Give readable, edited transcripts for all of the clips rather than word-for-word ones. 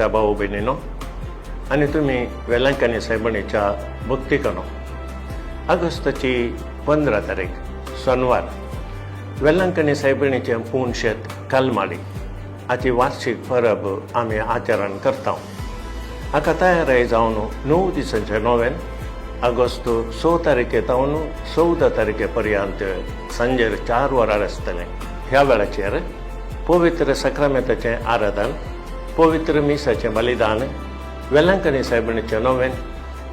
प्रियाच्या भाऊ बहिणीनो आणि तुम्ही वेलांकणी साहेबांच्या भक्तिकनो ऑगस्टची 15 तारीख सोनवार वेलांकणी साहेबांचे पुणशेत कालमाडी हाची वार्षिक परब आम्ही आचरण करता हाका तयारी जावन 9 दिसांचे नोवेन ऑगस्ट 6 तारखेतावन 14 तारखेपर्यंत सांजे 4 वरार आसतले। ह्या वेळाचेर पवित्र सक्रामेंताचें आराधन, पवित्र मिसाचें बलिदान, वेलांकणी साहेबांचे नोवेन,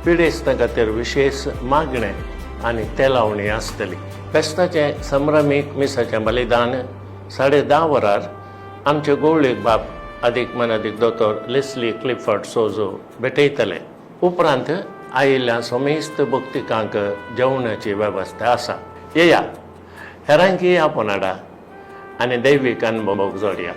पिडेस्तां खातीर विशेष मागणे आनी तेलावणी आसतली। फेस्ताचें संभ्रमीक मिसाचें बलिदान 10:30 वरार आमचे गोवळीक बाब अधिक दोतोर लेस्ली क्लिफर्ड सोजो भेटयतले। उपरांत आयिल्ल्या समेस्त भक्तिकांक जेवणाची वेवस्था आसा। येया हेरांकी आपण हाडा आनी दैवीक अनुभवाक जोडया।